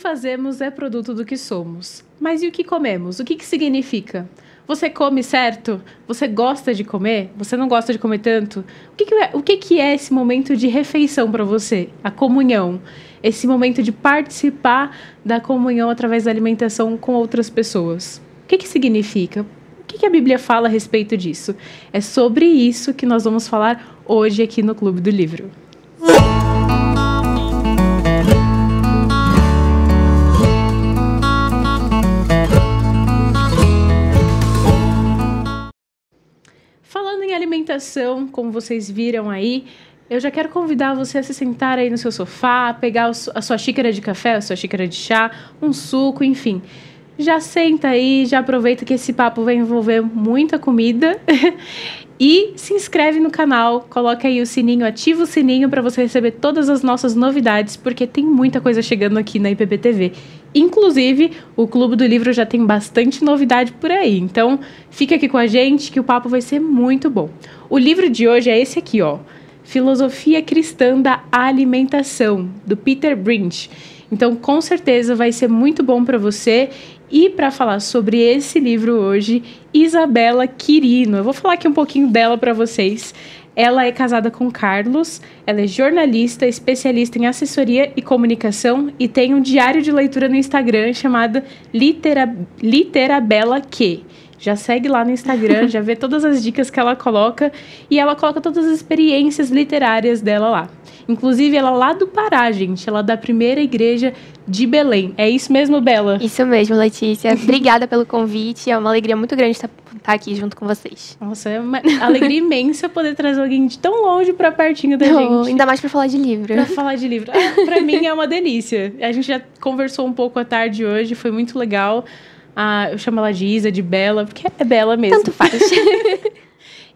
fazemos é produto do que somos. Mas e o que comemos? O que significa? Você come certo? Você gosta de comer? Você não gosta de comer tanto? O que é esse momento de refeição para você? A comunhão. Esse momento de participar da comunhão através da alimentação com outras pessoas. O que significa? O que a Bíblia fala a respeito disso? É sobre isso que nós vamos falar hoje aqui no Clube do Livro. Falando em alimentação, como vocês viram aí, eu já quero convidar você a se sentar aí no seu sofá, pegar a sua xícara de café, a sua xícara de chá, um suco, enfim. Já senta aí, já aproveita que esse papo vai envolver muita comida e se inscreve no canal, coloca aí o sininho, ativa o sininho para você receber todas as nossas novidades, porque tem muita coisa chegando aqui na IPB-TV. Inclusive, o Clube do Livro já tem bastante novidade por aí, então fica aqui com a gente que o papo vai ser muito bom. O livro de hoje é esse aqui, ó, Filosofia Cristã da Alimentação, do Peter Brinch. Então, com certeza vai ser muito bom para você. E para falar sobre esse livro hoje, Isabela Quirino. Eu vou falar aqui um pouquinho dela para vocês. Ela é casada com Carlos, ela é jornalista, especialista em assessoria e comunicação e tem um diário de leitura no Instagram chamado Literabela_que. Já segue lá no Instagram, já vê todas as dicas que ela coloca e ela coloca todas as experiências literárias dela lá. Inclusive, ela é lá do Pará, gente. Ela é da Primeira Igreja de Belém. É isso mesmo, Bela? Isso mesmo, Letícia. Obrigada pelo convite. É uma alegria muito grande estar aqui junto com vocês. Nossa, é uma alegria imensa poder trazer alguém de tão longe pra pertinho da gente. Ainda mais pra falar de livro. Pra falar de livro. Pra mim é uma delícia. A gente já conversou um pouco à tarde hoje, foi muito legal. Eu chamo ela de Isa, de Bela, porque é Bela mesmo. Tanto faz.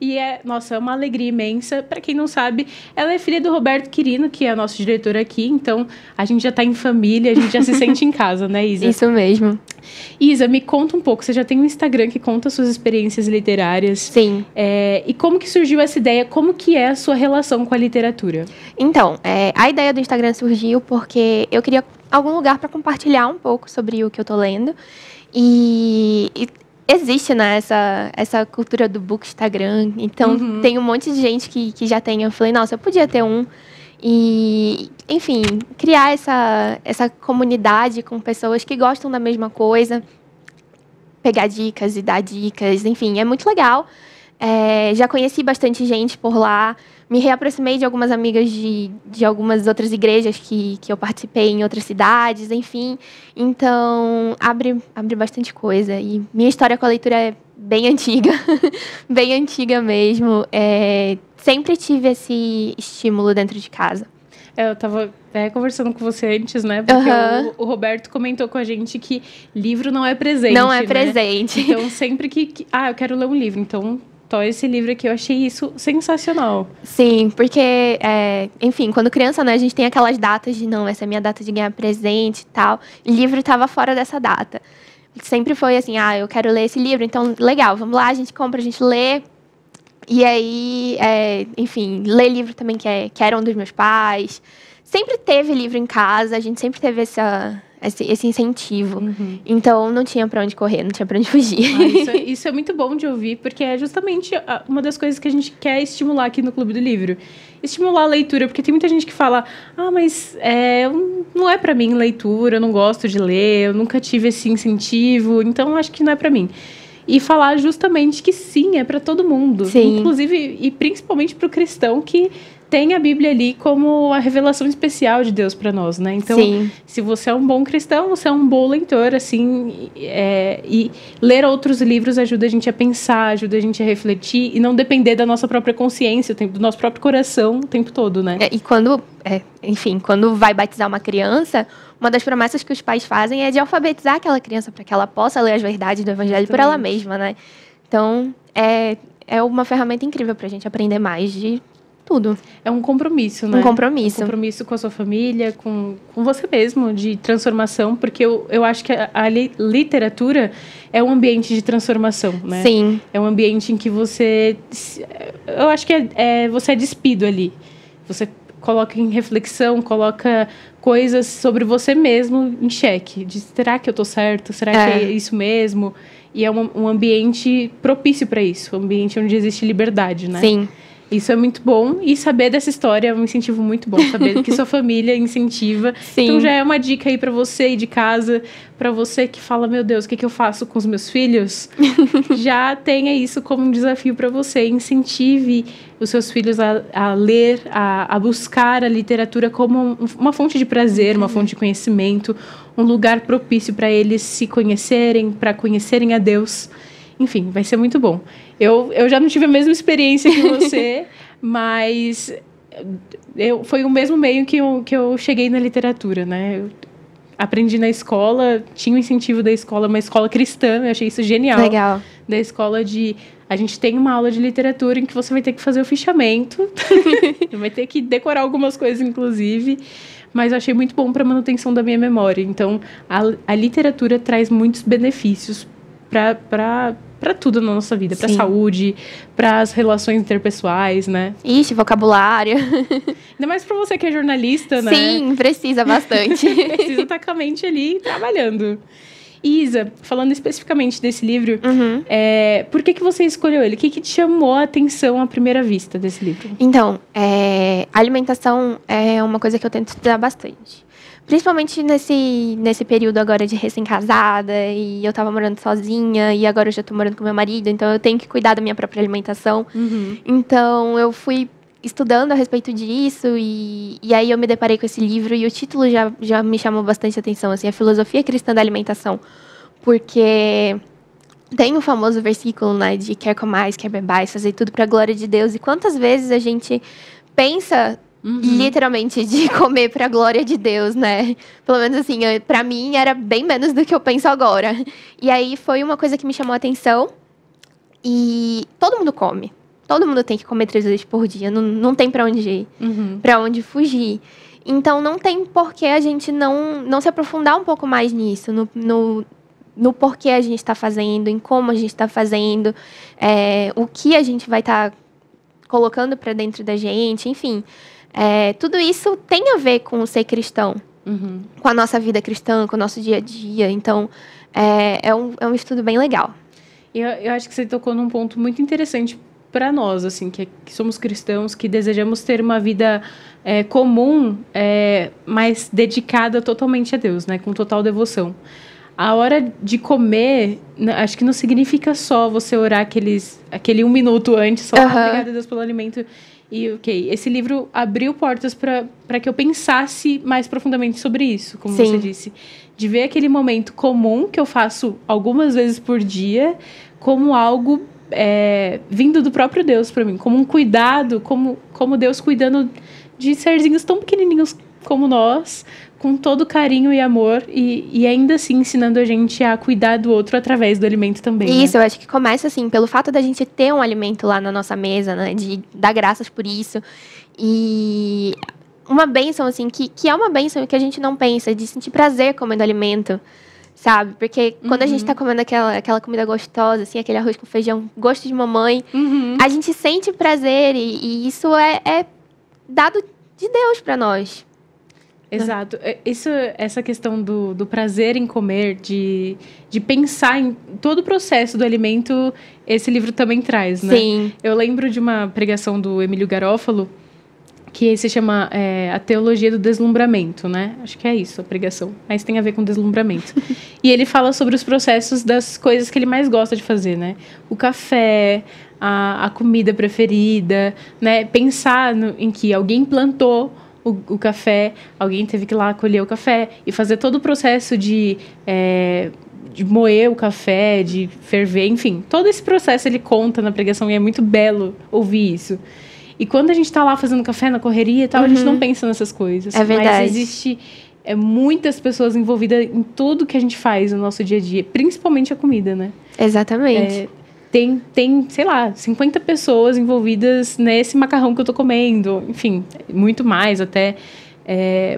E é uma alegria imensa. Para quem não sabe, ela é filha do Roberto Quirino, que é nosso diretor aqui. Então, a gente já tá em família, a gente já se sente em casa, né, Isa? Isso mesmo. Isa, me conta um pouco. Você já tem um Instagram que conta suas experiências literárias. Sim. E como que surgiu essa ideia? Como que é a sua relação com a literatura? Então, a ideia do Instagram surgiu porque eu queria algum lugar para compartilhar um pouco sobre o que eu tô lendo. E existe, né, essa cultura do book Instagram. Então, tem um monte de gente que já tem. Eu falei, nossa, eu podia ter um. E, enfim, criar essa comunidade com pessoas que gostam da mesma coisa. Pegar dicas e dar dicas. Enfim, é muito legal. Já conheci bastante gente por lá. Me reaproximei de algumas amigas de algumas outras igrejas que eu participei em outras cidades, enfim. Então, abre bastante coisa. E minha história com a leitura é bem antiga, bem antiga mesmo. Sempre tive esse estímulo dentro de casa. Eu estava conversando com você antes, né? Porque o Roberto comentou com a gente que livro não é presente, Não é né? presente. Então, sempre que eu quero ler um livro, então... esse livro aqui, eu achei isso sensacional. Sim, porque, enfim, quando criança, né, a gente tem aquelas datas de, não, essa é a minha data de ganhar presente e tal. O livro estava fora dessa data. Sempre foi assim, eu quero ler esse livro, então, legal, vamos lá, a gente compra, a gente lê. E aí, enfim, ler livro também que era um dos meus pais. Sempre teve livro em casa, a gente sempre teve esse incentivo. Então, não tinha pra onde correr, não tinha pra onde fugir. Isso é muito bom de ouvir, porque é justamente uma das coisas que a gente quer estimular aqui no Clube do Livro. Estimular a leitura, porque tem muita gente que fala, mas não é pra mim leitura, eu não gosto de ler, eu nunca tive esse incentivo, então acho que não é pra mim. E falar justamente que sim, é pra todo mundo. Sim. Inclusive, e principalmente pro cristão que tem a Bíblia ali como a revelação especial de Deus para nós, né? Então, Sim. Se você é um bom cristão, você é um bom leitor, assim, e ler outros livros ajuda a gente a pensar, ajuda a gente a refletir e não depender da nossa própria consciência, do nosso próprio coração o tempo todo, né? E quando vai batizar uma criança, uma das promessas que os pais fazem é de alfabetizar aquela criança para que ela possa ler as verdades do Evangelho por ela mesma, né? Então, é uma ferramenta incrível para a gente aprender mais de tudo. É um compromisso, né? Um compromisso. Um compromisso com a sua família, com você mesmo, de transformação, porque eu acho que a literatura é um ambiente de transformação, né? Sim. É um ambiente em que você... Eu acho que você é despido ali. Você coloca em reflexão, coloca coisas sobre você mesmo em xeque. De, será que eu tô certo? Será que é isso mesmo? E é um ambiente propício para isso. Um ambiente onde existe liberdade, né? Sim. Isso é muito bom. E saber dessa história é um incentivo muito bom. Saber que sua família incentiva. Sim. Então já é uma dica aí pra você aí de casa. Pra você que fala, meu Deus, o que eu faço com os meus filhos? Já tenha isso como um desafio pra você. Incentive os seus filhos a ler, a buscar a literatura como uma fonte de prazer, uma fonte de conhecimento. Um lugar propício para eles se conhecerem, para conhecerem a Deus. Enfim, vai ser muito bom. Eu já não tive a mesma experiência que você, mas foi o mesmo meio que eu cheguei na literatura, né? Eu aprendi na escola, tinha o incentivo da escola, uma escola cristã, eu achei isso genial. Legal. Da escola a gente tem uma aula de literatura em que você vai ter que fazer o fichamento, vai ter que decorar algumas coisas, inclusive, mas eu achei muito bom para a manutenção da minha memória. Então, a literatura traz muitos benefícios para tudo na nossa vida, para a saúde, para as relações interpessoais, né? Ixi, vocabulário. Ainda mais para você que é jornalista, né? Sim, precisa bastante. Precisa estar com a mente ali trabalhando. Isa, falando especificamente desse livro, por que você escolheu ele? O que te chamou a atenção à primeira vista desse livro? Então, a alimentação é uma coisa que eu tento estudar bastante. Principalmente nesse período agora de recém-casada, e eu tava morando sozinha, e agora eu já tô morando com meu marido, então eu tenho que cuidar da minha própria alimentação. Então, eu fui estudando a respeito disso, e aí eu me deparei com esse livro, e o título já me chamou bastante atenção, assim, a filosofia cristã da alimentação, porque tem o famoso versículo, né, de quer comais, quer bebais, fazer tudo para a glória de Deus, e quantas vezes a gente pensa literalmente de comer para a glória de Deus, né? Pelo menos assim, para mim era bem menos do que eu penso agora. E aí foi uma coisa que me chamou a atenção, e todo mundo come. Todo mundo tem que comer 3 vezes por dia. Não tem para onde ir, para onde fugir. Então, não tem por que a gente não se aprofundar um pouco mais nisso. No porquê a gente está fazendo, em como a gente está fazendo. O que a gente vai estar colocando para dentro da gente. Enfim, tudo isso tem a ver com o ser cristão. Com a nossa vida cristã, com o nosso dia a dia. Então, é um estudo bem legal. Eu acho que você tocou num ponto muito interessante para nós, assim, que somos cristãos, que desejamos ter uma vida comum, mas dedicada totalmente a Deus, né, com total devoção. A hora de comer, acho que não significa só você orar aquele 1 minuto antes, só obrigada a Deus pelo alimento. E, esse livro abriu portas para que eu pensasse mais profundamente sobre isso, como você disse. De ver aquele momento comum que eu faço algumas vezes por dia como algo vindo do próprio Deus para mim, como um cuidado, como Deus cuidando de serzinhos tão pequenininhos como nós, com todo carinho e amor, e ainda assim ensinando a gente a cuidar do outro através do alimento também. Isso, né? Eu acho que começa assim, pelo fato da gente ter um alimento lá na nossa mesa, né, de dar graças por isso, e uma bênção, assim, que é uma bênção que a gente não pensa, de sentir prazer comendo alimento, sabe? Porque quando a gente tá comendo aquela comida gostosa, assim, aquele arroz com feijão, gosto de mamãe, a gente sente prazer, e isso é dado de Deus para nós. Exato. Essa questão do prazer em comer, de pensar em todo o processo do alimento, esse livro também traz, né? Sim. Eu lembro de uma pregação do Emílio Garófalo, que se chama A Teologia do Deslumbramento, né? Acho que é isso, a pregação. Mas tem a ver com deslumbramento. E ele fala sobre os processos das coisas que ele mais gosta de fazer, né? O café, a comida preferida, né? Pensar em que alguém plantou o café, alguém teve que ir lá colher o café e fazer todo o processo de moer o café, de ferver, enfim. Todo esse processo ele conta na pregação e é muito belo ouvir isso. E quando a gente tá lá fazendo café na correria e tal, a gente não pensa nessas coises. É verdade. Mas existe muitas pessoas envolvidas em tudo que a gente faz no nosso dia a dia, principalmente a comida, né? Exatamente. Tem, sei lá, 50 pessoas envolvidas nesse macarrão que eu tô comendo. Enfim, muito mais até.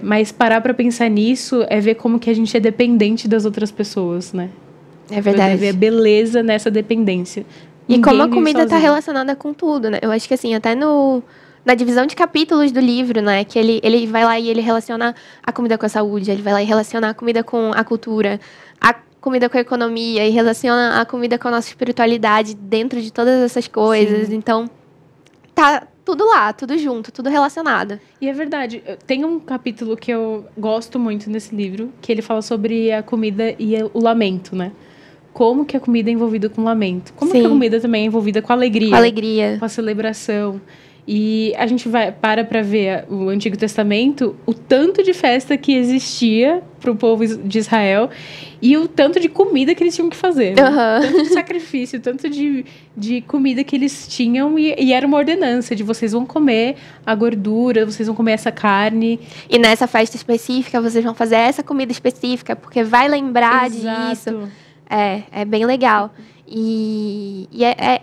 Mas parar pra pensar nisso é ver como que a gente é dependente das outras pessoas, né? É verdade. Ver a beleza nessa dependência. E Ninguém como a vive comida está sozinho. relacionada com tudo, né? Eu acho que, assim, até no na divisão de capítulos do livro, né? Que ele vai lá e ele relaciona a comida com a saúde, ele vai lá e relaciona a comida com a cultura, a comida com a economia, e relaciona a comida com a nossa espiritualidade dentro de todas essas coisas. Sim. Então, tá tudo lá, tudo junto, tudo relacionado. E é verdade, tem um capítulo que eu gosto muito nesse livro, que ele fala sobre a comida e o lamento, né? Como que a comida é envolvida com lamento. Como que a comida também é envolvida com alegria. Com alegria. Com a celebração. E a gente para ver o Antigo Testamento, o tanto de festa que existia para o povo de Israel e o tanto de comida que eles tinham que fazer. Né? Tanto de sacrifício, tanto de comida que eles tinham e era uma ordenança de vocês vão comer a gordura, vocês vão comer essa carne. E nessa festa específica, vocês vão fazer essa comida específica, porque vai lembrar disso. É bem legal. E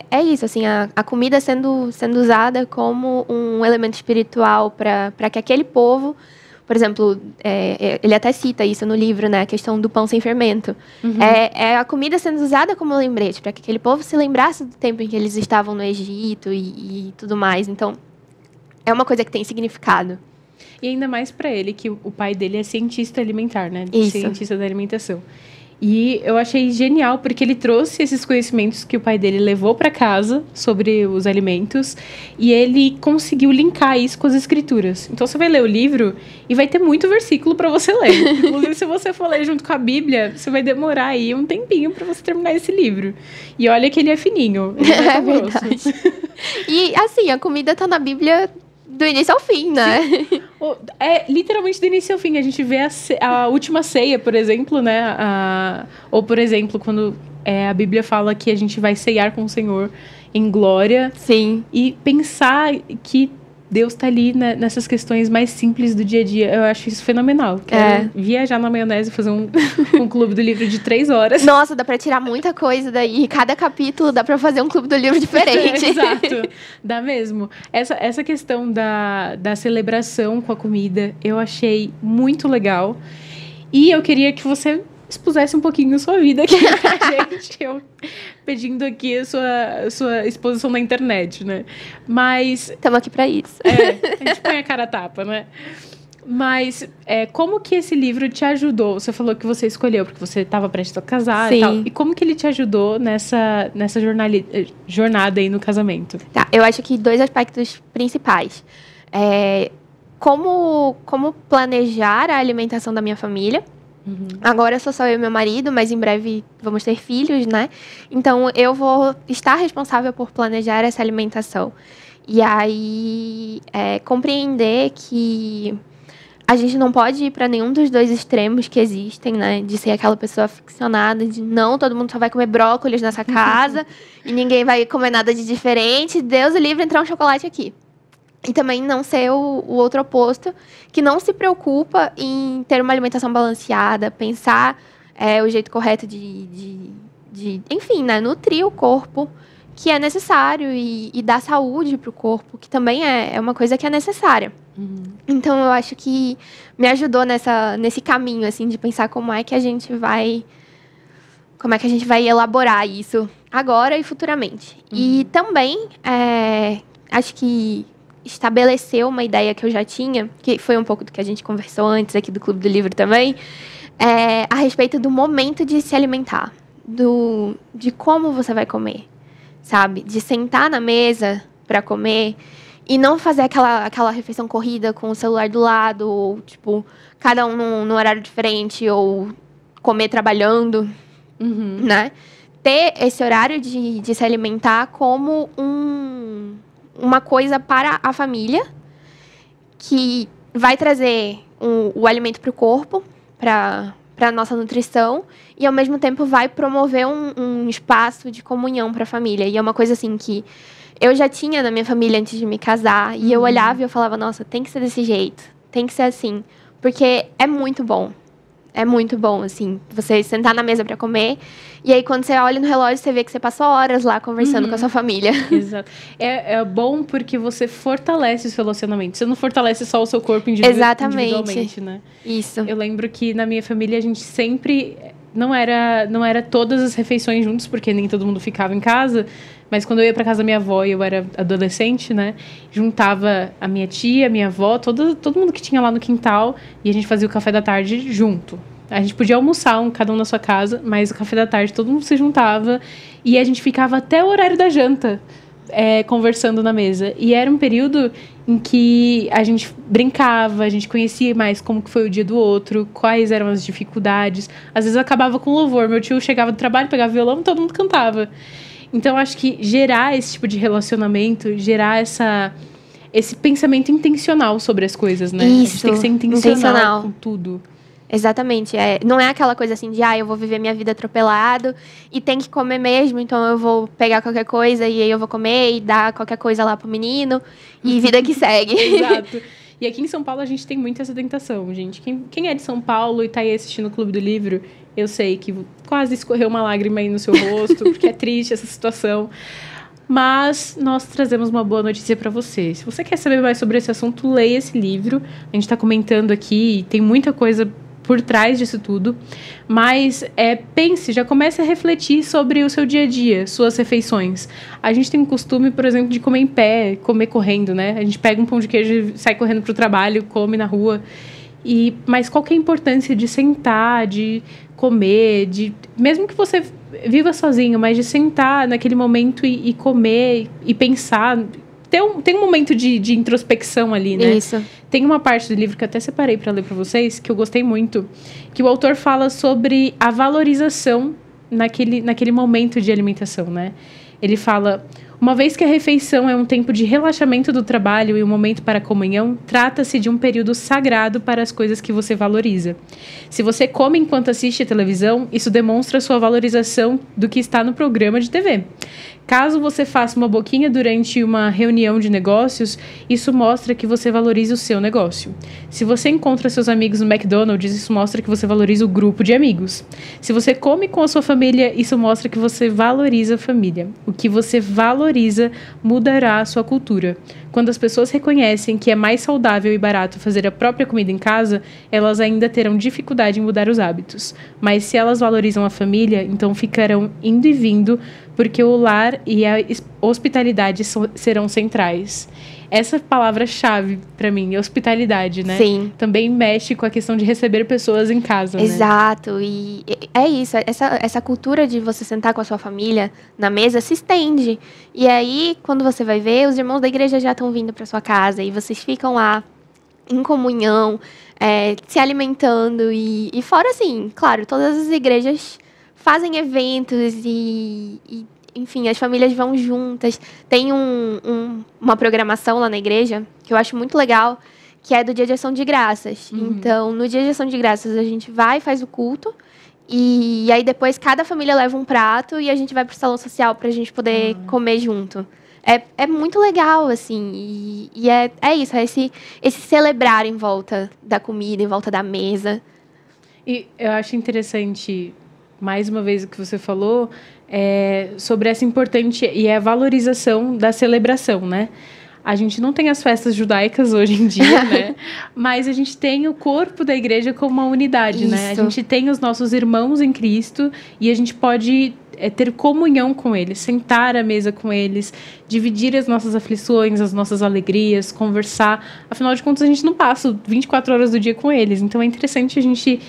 é isso, assim, a comida sendo usada como um elemento espiritual para que aquele povo, por exemplo, ele até cita isso no livro, né, a questão do pão sem fermento. É a comida sendo usada como lembrete, para que aquele povo se lembrasse do tempo em que eles estavam no Egito e tudo mais. Então, é uma coisa que tem significado. E ainda mais para ele, que o pai dele é cientista alimentar, né? Isso. Cientista da alimentação. E eu achei genial, porque ele trouxe esses conhecimentos que o pai dele levou para casa sobre os alimentos e ele conseguiu linkar isso com as escrituras. Então, você vai ler o livro e vai ter muito versículo para você ler. Inclusive, se você for ler junto com a Bíblia, você vai demorar aí um tempinho para você terminar esse livro. E olha que ele é fininho. Ele é verdade. E, assim, a comida tá na Bíblia do início ao fim, né? Sim. É literalmente do início ao fim. A gente vê a última ceia, por exemplo, né? Ou, por exemplo, quando a Bíblia fala que a gente vai ceiar com o Senhor em glória. Sim. E pensar que Deus tá ali, né, nessas questões mais simples do dia a dia. Eu acho isso fenomenal. Quero viajar na maionese e fazer um clube do livro de 3 horas. Nossa, dá pra tirar muita coisa daí. Cada capítulo dá pra fazer um clube do livro diferente. Exato. Dá mesmo. Essa questão da celebração com a comida, eu achei muito legal. E eu queria que você expusesse um pouquinho a sua vida aqui pra gente. Eu pedindo aqui a sua exposição na internet, né? Mas... Estamos aqui pra isso. A gente põe a cara a tapa, né? Mas como que esse livro te ajudou? Você falou que você escolheu porque você estava prestes a casar. Sim. E tal. E como que ele te ajudou nessa jornada aí no casamento? Tá, eu acho que 2 aspectos principais. Como planejar a alimentação da minha família. Agora sou só eu e meu marido, mas em breve vamos ter filhos, né? Então, eu vou estar responsável por planejar essa alimentação. E aí, compreender que a gente não pode ir para nenhum dos 2 extremos que existem, né? De ser aquela pessoa ficcionada, de não, todo mundo só vai comer brócolis nessa casa e ninguém vai comer nada de diferente. Deus o livre, entrar um chocolate aqui. E também não ser o outro oposto, que não se preocupa em ter uma alimentação balanceada, pensar o jeito correto enfim, né, nutrir o corpo, que é necessário, e dar saúde para o corpo, que também é uma coisa que é necessária. Então, eu acho que me ajudou nesse caminho, assim, de pensar como é que a gente vai elaborar isso agora e futuramente. E também, acho que estabeleceu uma ideia que eu já tinha, que foi um pouco do que a gente conversou antes aqui do Clube do Livro também, a respeito do momento de se alimentar, de como você vai comer, sabe? De sentar na mesa para comer e não fazer aquela refeição corrida com o celular do lado, ou, tipo, cada um num horário diferente, ou comer trabalhando, né? Ter esse horário de se alimentar como uma coisa para a família, que vai trazer o alimento para o corpo, para a nossa nutrição, e ao mesmo tempo vai promover um espaço de comunhão para a família. E é uma coisa assim que eu já tinha na minha família antes de me casar, e eu olhava e eu falava, nossa, tem que ser desse jeito, tem que ser assim, porque é muito bom. É muito bom, assim, você sentar na mesa para comer. E aí, quando você olha no relógio, você vê que você passou horas lá conversando com a sua família. Exato. É bom porque você fortalece o seu relacionamento. Você não fortalece só o seu corpo individualmente, né? Isso. Eu lembro que na minha família, a gente sempre não era todas as refeições juntos, porque nem todo mundo ficava em casa, mas quando eu ia para casa da minha avó e eu era adolescente, né, juntava a minha tia, a minha avó, todo mundo que tinha lá no quintal, e a gente fazia o café da tarde junto. A gente podia almoçar, cada um na sua casa, mas o café da tarde todo mundo se juntava e a gente ficava até o horário da janta conversando na mesa. E era um período em que a gente brincava, a gente conhecia mais como que foi o dia do outro, quais eram as dificuldades. Às vezes acabava com louvor. Meu tio chegava do trabalho, pegava violão e todo mundo cantava. Então, acho que gerar esse tipo de relacionamento, gerar esse pensamento intencional sobre as coisas, né? Isso, a gente tem que ser intencional com tudo. Exatamente. Não é aquela coisa assim de, eu vou viver minha vida atropelado e tem que comer mesmo, então eu vou pegar qualquer coisa e aí eu vou comer e dar qualquer coisa lá pro menino e vida que segue. Exato. E aqui em São Paulo a gente tem muito essa tentação, gente. Quem é de São Paulo e tá aí assistindo o Clube do Livro, eu sei que quase escorreu uma lágrima aí no seu rosto, porque é triste essa situação. Mas nós trazemos uma boa notícia para você. Se você quer saber mais sobre esse assunto, leia esse livro. A gente está comentando aqui, tem muita coisa por trás disso tudo, mas pense, já comece a refletir sobre o seu dia a dia, suas refeições. A gente tem um costume, por exemplo, de comer em pé, comer correndo, né? A gente pega um pão de queijo e sai correndo pro trabalho, come na rua. Mas qual que é a importância de sentar, de comer, mesmo que você viva sozinho, mas de sentar naquele momento e comer e pensar. Tem um momento de introspecção ali, né? Isso. Tem uma parte do livro que eu até separei para ler para vocês, que eu gostei muito, que o autor fala sobre a valorização naquele momento de alimentação, né? Ele fala: uma vez que a refeição é um tempo de relaxamento do trabalho e um momento para a comunhão, trata-se de um período sagrado para as coisas que você valoriza. Se você come enquanto assiste a televisão, isso demonstra sua valorização do que está no programa de TV. Caso você faça uma boquinha durante uma reunião de negócios, isso mostra que você valoriza o seu negócio. Se você encontra seus amigos no McDonald's, isso mostra que você valoriza o grupo de amigos. Se você come com a sua família, isso mostra que você valoriza a família. O que você valoriza mudará a sua cultura. Quando as pessoas reconhecem que é mais saudável e barato fazer a própria comida em casa, elas ainda terão dificuldade em mudar os hábitos. Mas se elas valorizam a família, então ficarão indo e vindo, porque o lar e a hospitalidade serão centrais. Essa palavra-chave para mim é hospitalidade, né? Sim. Também mexe com a questão de receber pessoas em casa, né? Exato. E é isso. Essa cultura de você sentar com a sua família na mesa se estende. E aí, quando você vai ver, os irmãos da igreja já estão vindo para sua casa e vocês ficam lá em comunhão, se alimentando. E fora, assim, claro, todas as igrejas fazem eventos enfim, as famílias vão juntas. Tem uma programação lá na igreja que eu acho muito legal, que é do Dia de Ação de Graças. Uhum. Então, no Dia de Ação de Graças, a gente vai e faz o culto. E aí, depois, cada família leva um prato e a gente vai pro salão social pra gente poder comer junto. É muito legal, assim. E é isso, é esse celebrar em volta da comida, em volta da mesa. E eu acho interessante, mais uma vez, o que você falou, sobre essa importante e a valorização da celebração, né? A gente não tem as festas judaicas hoje em dia, né? Mas a gente tem o corpo da igreja como uma unidade, né? A gente tem os nossos irmãos em Cristo e a gente pode ter comunhão com eles, sentar à mesa com eles, dividir as nossas aflições, as nossas alegrias, conversar. Afinal de contas, a gente não passa 24 horas do dia com eles. Então, é interessante a gente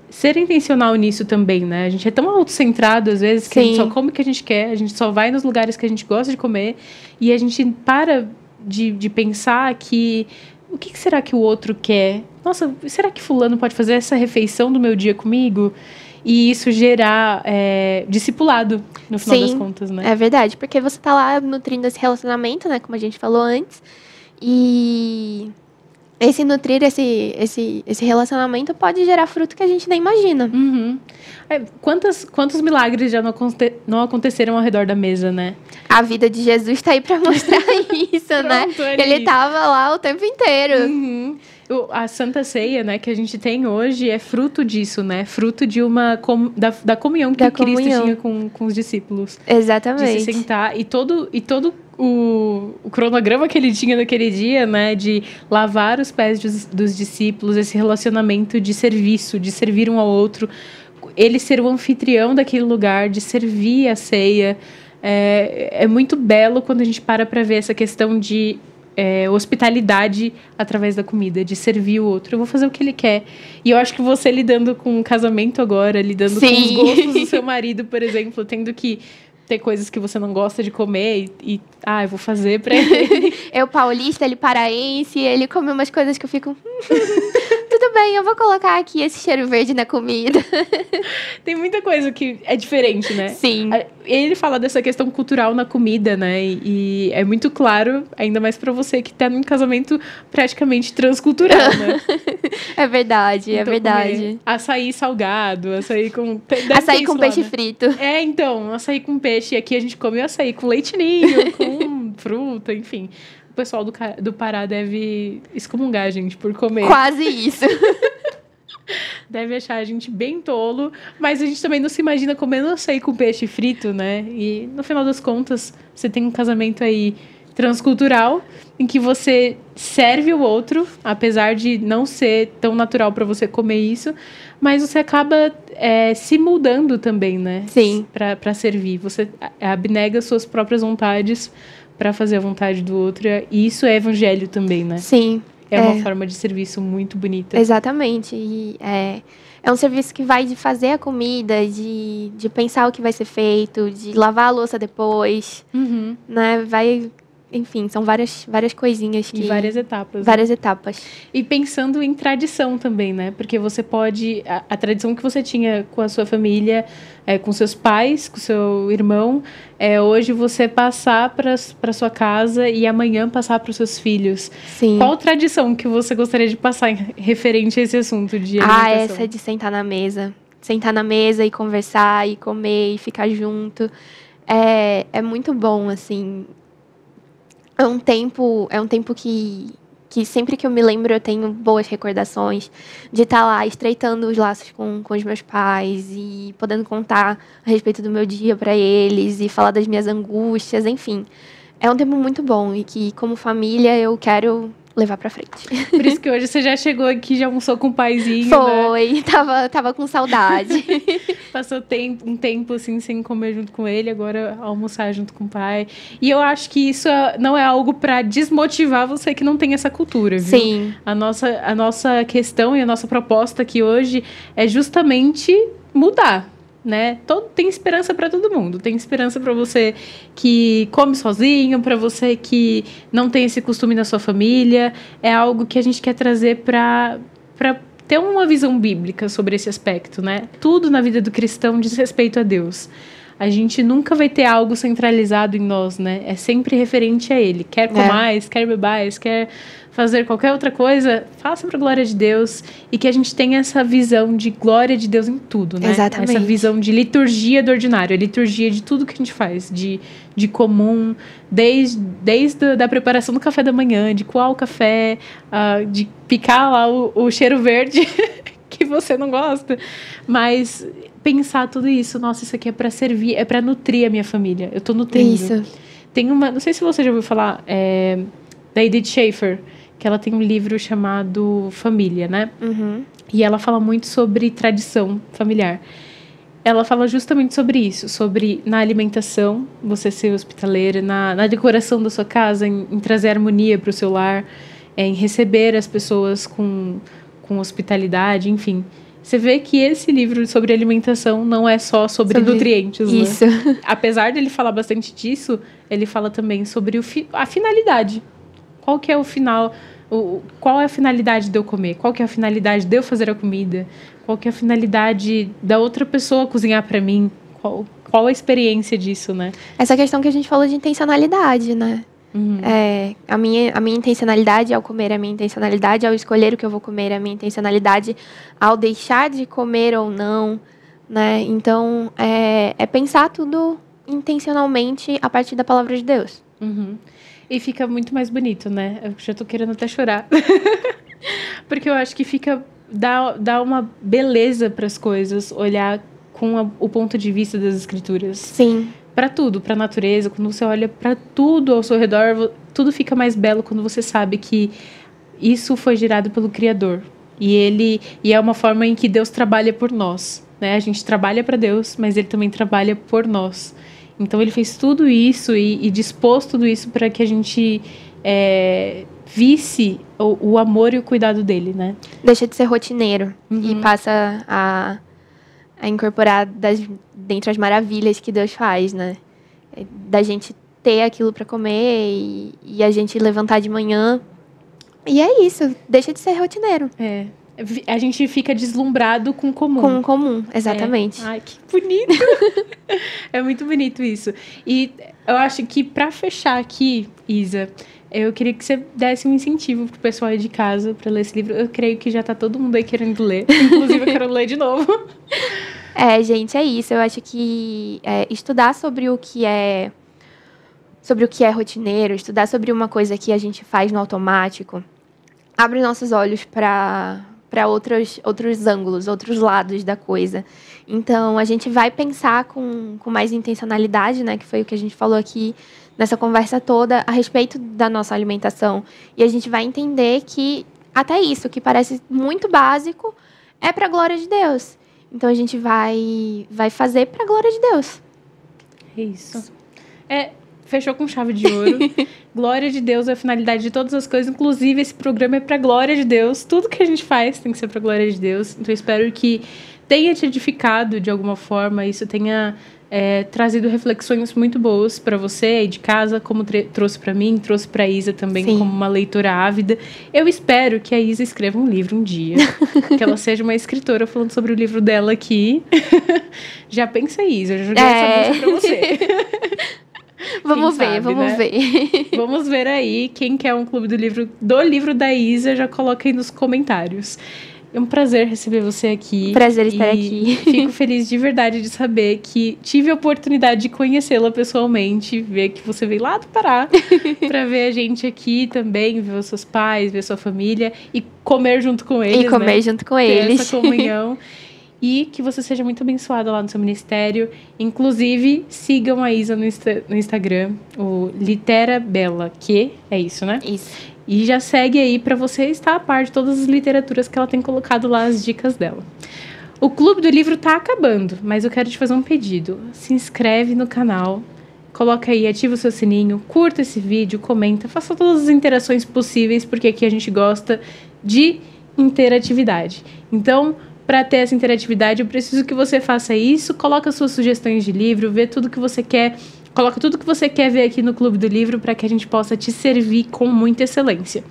ser intencional nisso também, né? A gente é tão autocentrado, às vezes, que a gente só come o que a gente quer, a gente só vai nos lugares que a gente gosta de comer e a gente para de pensar que o que será que o outro quer? Nossa, será que fulano pode fazer essa refeição do meu dia comigo? E isso gerar discipulado, no final das contas, né? É verdade, porque você tá lá nutrindo esse relacionamento, né? Como a gente falou antes. E esse nutrir, esse relacionamento pode gerar fruto que a gente nem imagina. Uhum. Quantos milagres já não aconteceram ao redor da mesa, né? A vida de Jesus tá aí pra mostrar isso, né? Ele tava lá o tempo inteiro. Uhum. A Santa Ceia, né, que a gente tem hoje é fruto disso, né? Fruto de da comunhão que Cristo tinha com os discípulos. Exatamente. De se sentar. E todo o cronograma que ele tinha naquele dia, né? De lavar os pés dos discípulos, esse relacionamento de serviço, de servir um ao outro. ele ser o anfitrião daquele lugar, de servir a ceia. É muito belo quando a gente para ver essa questão de hospitalidade através da comida, de servir o outro. Eu vou fazer o que ele quer. E eu acho que você lidando com o casamento agora, lidando Sim. com os gostos do seu marido, por exemplo, tendo que ter coisas que você não gosta de comer eu vou fazer pra ele. Eu paulista, ele paraense, ele come umas coisas que eu fico... Tudo bem, eu vou colocar aqui esse cheiro verde na comida. Tem muita coisa que é diferente, né? Sim. Ele fala dessa questão cultural na comida, né? E é muito claro, ainda mais pra você que tá num casamento praticamente transcultural, né? É verdade, então, é verdade. Açaí salgado, açaí com... Açaí com peixe frito. Então, açaí com peixe. E aqui a gente come açaí com leite ninho, com fruta, enfim. O pessoal do Pará deve excomungar a gente por comer. Quase isso. Deve achar a gente bem tolo, mas a gente também não se imagina comendo açaí com peixe frito, né? E no final das contas, você tem um casamento aí transcultural, em que você serve o outro, apesar de não ser tão natural para você comer isso, mas você acaba se mudando também, né? Sim. Para servir. Você abnega suas próprias vontades para fazer a vontade do outro. E isso é evangelho também, né? Sim. É uma forma de serviço muito bonita. Exatamente. E é um serviço que vai de fazer a comida, de pensar o que vai ser feito, de lavar a louça depois, né? Enfim, são várias coisinhas que... E várias etapas. Várias etapas. E pensando em tradição também, né? Porque você pode... A tradição que você tinha com a sua família, com seus pais, com seu irmão, hoje você passar para sua casa e amanhã passar para os seus filhos. Sim. Qual tradição que você gostaria de passar referente a esse assunto de alimentação? Essa é de sentar na mesa. Sentar na mesa e conversar, e comer, e ficar junto. É muito bom, assim... É um tempo que sempre que eu me lembro eu tenho boas recordações de estar lá estreitando os laços com os meus pais e podendo contar a respeito do meu dia para eles e falar das minhas angústias, enfim. É um tempo muito bom e que, como família, eu quero levar pra frente. Por isso que hoje você já chegou aqui, já almoçou com o paizinho, Foi, né? tava com saudade. Passou um tempo, assim, sem comer junto com ele, agora almoçar junto com o pai. E eu acho que isso não é algo pra desmotivar você que não tem essa cultura, viu? Sim. A nossa questão e a nossa proposta aqui hoje é justamente mudar, né? Tem esperança para todo mundo. Tem esperança para você que come sozinho, para você que não tem esse costume na sua família. É algo que a gente quer trazer para ter uma visão bíblica sobre esse aspecto, né? Tudo na vida do cristão diz respeito a Deus. A gente nunca vai ter algo centralizado em nós, né? É sempre referente a Ele. Quer comais, quer bebais, quer fazer qualquer outra coisa, faça para a glória de Deus. E que a gente tenha essa visão de glória de Deus em tudo, né? Exatamente. Essa visão de liturgia do ordinário, a liturgia de tudo que a gente faz, de comum, desde da preparação do café da manhã, de coar o café, de picar lá o cheiro verde que você não gosta, mas pensar tudo isso, nossa, isso aqui é para servir, é para nutrir a minha família, eu tô nutrindo. Isso. Tem não sei se você já ouviu falar da Edith Schaefer, que ela tem um livro chamado Família, né? Uhum. E ela fala muito sobre tradição familiar. Ela fala justamente sobre isso, sobre na alimentação, você ser hospitaleira, na decoração da sua casa, em trazer harmonia para o seu lar, em receber as pessoas com hospitalidade, enfim. Você vê que esse livro sobre alimentação não é só sobre nutrientes, isso. Né? Apesar dele falar bastante disso, ele fala também sobre a finalidade. Qual que é o final? Qual é a finalidade de eu comer? Qual que é a finalidade de eu fazer a comida? Qual que é a finalidade da outra pessoa cozinhar para mim? Qual a experiência disso, né? Essa questão que a gente falou de intencionalidade, né? Uhum. A minha intencionalidade ao comer, a minha intencionalidade ao escolher o que eu vou comer, a minha intencionalidade ao deixar de comer ou não, né? Então, é pensar tudo intencionalmente a partir da palavra de Deus. Uhum. E fica muito mais bonito, né? Eu já tô querendo até chorar. Porque eu acho que dá uma beleza para as coisas, olhar com o ponto de vista das escrituras. Sim. Para tudo, para a natureza, quando você olha para tudo ao seu redor, tudo fica mais belo quando você sabe que isso foi gerado pelo Criador. E é uma forma em que Deus trabalha por nós. né? A gente trabalha para Deus, mas Ele também trabalha por nós. Então, Ele fez tudo isso e dispôs tudo isso para que a gente visse o amor e o cuidado dele, né? Deixa de ser rotineiro e passa a incorporar dentre as maravilhas que Deus faz, né? Da gente ter aquilo para comer e a gente levantar de manhã. E é isso, deixa de ser rotineiro. A gente fica deslumbrado com o comum. Com o comum, exatamente. Ai, que bonito! É muito bonito isso. E eu acho que, para fechar aqui, Isa, eu queria que você desse um incentivo pro pessoal aí de casa para ler esse livro. Eu creio que já tá todo mundo aí querendo ler. Inclusive, eu quero ler de novo. Gente, é isso. Eu acho que estudar sobre o que é rotineiro, estudar sobre uma coisa que a gente faz no automático, abre nossos olhos para outros ângulos, outros lados da coisa. Então, a gente vai pensar com mais intencionalidade, né, que foi o que a gente falou aqui nessa conversa toda, a respeito da nossa alimentação. E a gente vai entender que até isso, que parece muito básico, é para a glória de Deus. Então, a gente vai fazer para a glória de Deus. É isso. Fechou com chave de ouro. Glória de Deus é a finalidade de todas as coisas. Inclusive, esse programa é para a glória de Deus. Tudo que a gente faz tem que ser para a glória de Deus. Então, eu espero que tenha te edificado de alguma forma. Isso tenha trazido reflexões muito boas para você aí de casa, como trouxe para mim, trouxe para a Isa também. Sim. Como uma leitora ávida. Eu espero que a Isa escreva um livro um dia. Que ela seja uma escritora falando sobre o livro dela aqui. Já pensa, Isa. Eu já joguei essa bolsa para você. Vamos ver. Vamos ver aí. Quem quer um clube do livro da Isa, já coloca aí nos comentários. É um prazer receber você aqui. Prazer estar aqui. Fico feliz de verdade de saber que tive a oportunidade de conhecê-la pessoalmente, ver que você veio lá do Pará para ver a gente aqui também, ver os seus pais, ver a sua família e comer junto com eles. E comer junto com ter eles. Essa comunhão. E que você seja muito abençoada lá no seu ministério. Inclusive, sigam a Isa no Instagram, o Litera Bela, que é isso, né? Isso. E já segue aí para você estar a par de todas as literaturas que ela tem colocado lá, as dicas dela. O Clube do Livro tá acabando, mas eu quero te fazer um pedido. Se inscreve no canal, coloca aí, ativa o seu sininho, curta esse vídeo, comenta, faça todas as interações possíveis, porque aqui a gente gosta de interatividade. Então, para ter essa interatividade, eu preciso que você faça isso, coloca suas sugestões de livro, vê tudo que você quer, coloca tudo que você quer ver aqui no Clube do Livro para que a gente possa te servir com muita excelência.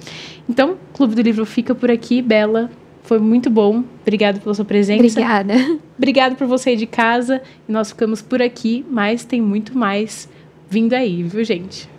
Então, o Clube do Livro fica por aqui, Bela. Foi muito bom. Obrigada pela sua presença. Obrigada. Obrigada por você aí de casa. E nós ficamos por aqui, mas tem muito mais vindo aí, viu, gente?